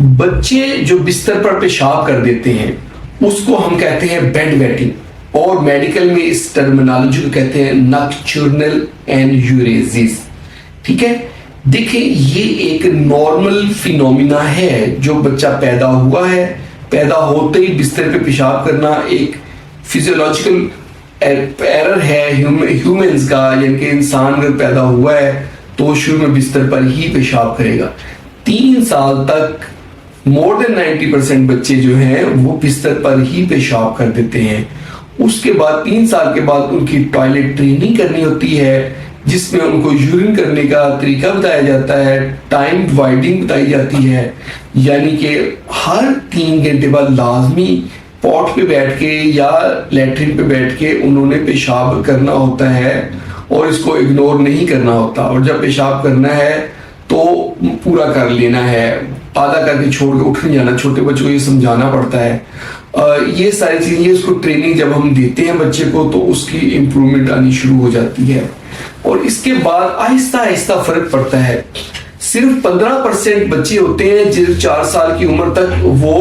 बच्चे जो बिस्तर पर पेशाब कर देते हैं उसको हम कहते हैं बेड वेटिंग, और मेडिकल में इस टर्मिनोलॉजी को कहते हैं नॉकटर्नल एन्यूरेसिस। ठीक है, देखिए ये एक नॉर्मल फिनोमिना है। जो बच्चा पैदा हुआ है, पैदा होते ही बिस्तर पे पेशाब करना एक फिजियोलॉजिकल एरर है ह्यूमंस का, यानी कि इंसान अगर पैदा हुआ है तो शुरू में बिस्तर पर ही पेशाब करेगा। 3 साल तक मोर देन 90% बच्चे जो हैं वो बिस्तर पर ही पेशाब कर देते हैं। उसके बाद 3 साल के बाद उनकी टॉयलेट ट्रेनिंग करनी होती है, जिसमें उनको यूरिन करने का तरीका बताया जाता है, टाइम डिवाइडिंग बताई जाती है, यानी कि हर 3 घंटे बाद लाजमी पॉट पे बैठ के या लेटरिन पे बैठ के उन्होंने पेशाब करना होता है और इसको इग्नोर नहीं करना होता। और जब पेशाब करना है तो पूरा कर लेना है, आधा करके छोड़ के उठ नहीं जाना। छोटे बच्चों को ये समझाना पड़ता है। ये सारी चीजें, उसको ट्रेनिंग जब हम देते हैं बच्चे को तो उसकी इम्प्रूवमेंट आनी शुरू हो जाती है। और इसके बाद आहिस्ता आहिस्ता फर्क पड़ता है। सिर्फ 15% बच्चे होते हैं जो 4 साल की उम्र तक वो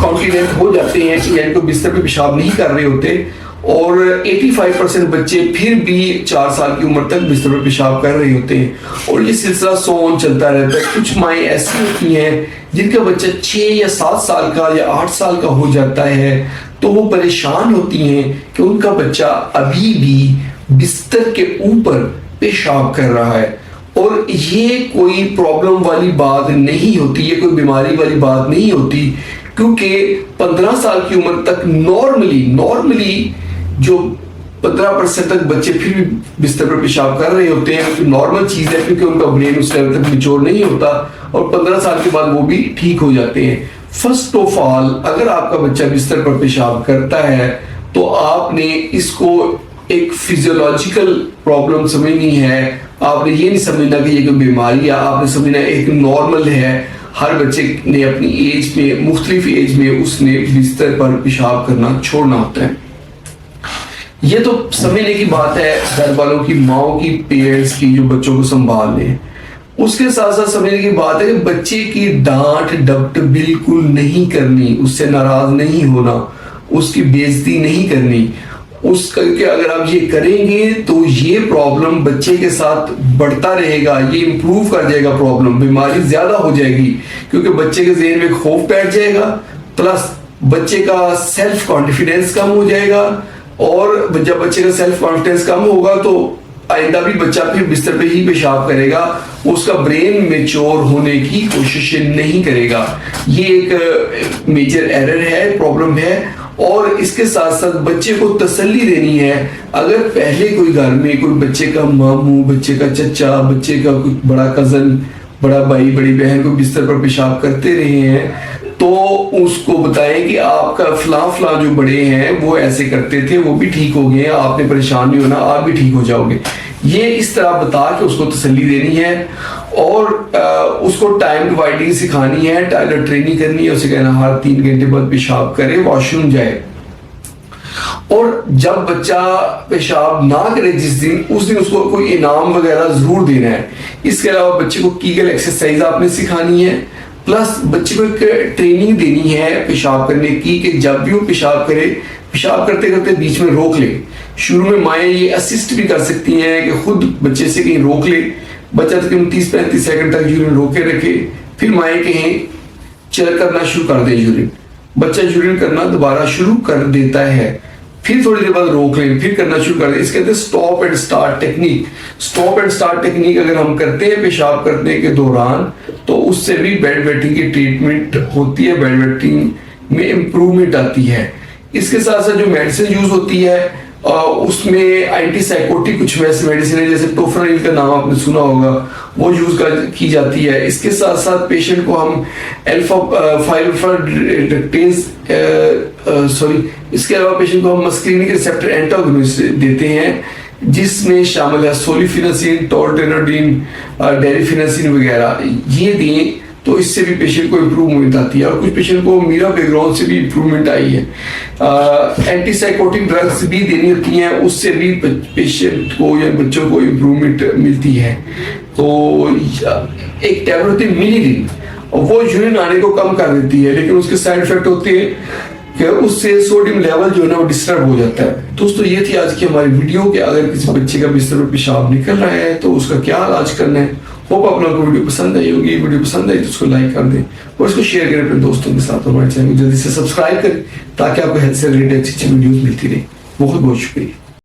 कॉन्फिडेंट हो जाते हैं कि यानी को बिस्तर पे पेशाब नहीं कर रहे होते, और 85% बच्चे फिर भी 4 साल की उम्र तक बिस्तर पर पेशाब कर रहे होते हैं। और ये सिलसिला सोन चलता रहता है। कुछ माएँ ऐसी होती हैं जिनका बच्चा 6 या 7 साल का या 8 साल का हो जाता है, तो वो परेशान होती हैं कि उनका बच्चा अभी भी बिस्तर के ऊपर पेशाब कर रहा है। और ये कोई प्रॉब्लम वाली बात नहीं होती, ये कोई बीमारी वाली बात नहीं होती, क्योंकि 15 साल की उम्र तक नॉर्मली जो 15% तक बच्चे फिर भी बिस्तर पर पेशाब कर रहे होते हैं, तो नॉर्मल चीज है, क्योंकि उनका ब्रेन उस लेवल तक मैच्योर नहीं होता, और 15 साल के बाद वो भी ठीक हो जाते हैं। फर्स्ट ऑफ ऑल, अगर आपका बच्चा बिस्तर पर पेशाब करता है तो आपने इसको एक फिजियोलॉजिकल प्रॉब्लम समझनी है। आपने ये नहीं समझना कि ये कोई बीमारी है, आपने समझना एक नॉर्मल है। हर बच्चे ने अपनी एज में, मुख्तलिफ एज में उसने बिस्तर पर पेशाब करना छोड़ना होता है। ये तो समझने की बात है घर वालों की, माओ की, पेरेंट्स की, जो बच्चों को संभाल रहे हैं। उसके साथ साथ समझने की बात है कि बच्चे की डांट डपट बिल्कुल नहीं करनी, उससे नाराज नहीं होना, उसकी बेइज्जती नहीं करनी। उसका कि अगर आप ये करेंगे तो ये प्रॉब्लम बच्चे के साथ बढ़ता रहेगा, ये इंप्रूव कर जाएगा, प्रॉब्लम, बीमारी ज्यादा हो जाएगी, क्योंकि बच्चे के ज़हन में खौफ बैठ जाएगा, प्लस बच्चे का सेल्फ कॉन्फिडेंस कम हो जाएगा। और जब बच्चे का सेल्फ कॉन्फिडेंस कम होगा तो आइंदा भी बच्चा फिर बिस्तर पे ही पेशाब करेगा, उसका ब्रेन मेच्योर होने की कोशिश नहीं करेगा। ये एक मेजर एरर है, प्रॉब्लम है। और इसके साथ साथ बच्चे को तसल्ली देनी है। अगर पहले कोई घर में कोई बच्चे का मामू, बच्चे का चचा, बच्चे का कोई बड़ा कजन, बड़ा भाई, बड़ी बहन को बिस्तर पर पेशाब करते रहे हैं, तो उसको बताएं कि आपका फला जो बड़े हैं वो ऐसे करते थे, वो भी ठीक हो गए, आपने परेशान नहीं होना, आप भी ठीक हो जाओगे। ये इस तरह बता के उसको तसल्ली देनी है। और उसको टाइम डिवाइडिंग सिखानी है, टॉयलेट ट्रेनिंग करनी है, उसे कहना हर 3 घंटे बाद पेशाब करे, वॉशरूम जाए। और जब बच्चा पेशाब ना करे जिस दिन, उस दिन उसको कोई इनाम वगैरह जरूर देना है। इसके अलावा बच्चे को कीगल एक्सरसाइज आपने सिखानी है, प्लस बच्चे को एक ट्रेनिंग देनी है पेशाब करने की, कि जब भी वो पेशाब करे, पेशाब करते करते बीच में रोक ले। शुरू में माएँ ये असिस्ट भी कर सकती हैं कि खुद बच्चे से कहीं रोक ले, बच्चा तकरीबन 30-35 सेकंड तक यूरिन रोके रखे, फिर माएँ कहें चल करना शुरू कर दे यूरिन, बच्चा यूरिन करना दोबारा शुरू कर देता है, फिर थोड़ी देर बाद रोक लें, फिर करना शुरू कर दें। इसके कहते हैं stop and start technique. Stop and start technique अगर हम करते हैं पेशाब करने के दौरान, तो उससे भी बेड वेटिंग की ट्रीटमेंट होती है, बेड वेटिंग में इम्प्रूवमेंट आती है। इसके साथ साथ जो मेडिसिन यूज होती है उसमें एंटीसाइकोटिक कुछ वैसे मेडिसिन है, जैसे टोफेनाइल का नाम आपने सुना होगा, वो यूज की जाती है। इसके साथ साथ पेशेंट को हम इसके अलावा पेशेंट को हम मस्करीनिक रिसेप्टर एंटागोनिस्ट देते हैं, जिसमें शामिल है सोलिफिनासिन, टॉर्टेनोडिन, डेरिफिनासिन वगैरह। ये दें तो इससे भी पेशेंट को इम्प्रूवमेंट आती है। और कुछ पेशेंट को मीरा बैकग्राउंड से भी इम्प्रूवमेंट आई है। एंटीसाइकोटिक ड्रग्स भी देनी होती हैं, उससे भी पेशेंट को या बच्चों को इम्प्रूवमेंट मिलती है। तो एक टैबलेट होती है मिलीरिन, और वो यूरिन आने को कम कर देती है, लेकिन उसके साइड इफेक्ट होते हैं कि उससे सोडियम लेवल जो है ना वो डिस्टर्ब हो जाता है। दोस्तों ये थी आज की हमारी वीडियो कि अगर किसी बच्चे का बिस्तर पर पेशाब निकल रहा है तो उसका क्या इलाज करना है। होप आप लोगों को वीडियो पसंद आई होगी। वीडियो पसंद आई तो उसको लाइक कर दें और इसको शेयर करें अपने दोस्तों के साथ, और हमारे चैनल को जल्दी से सब्सक्राइब करें ताकि आपको हेल्थ से रिलेटेड अच्छी अच्छी वीडियोस मिलती रहे। बहुत बहुत शुक्रिया।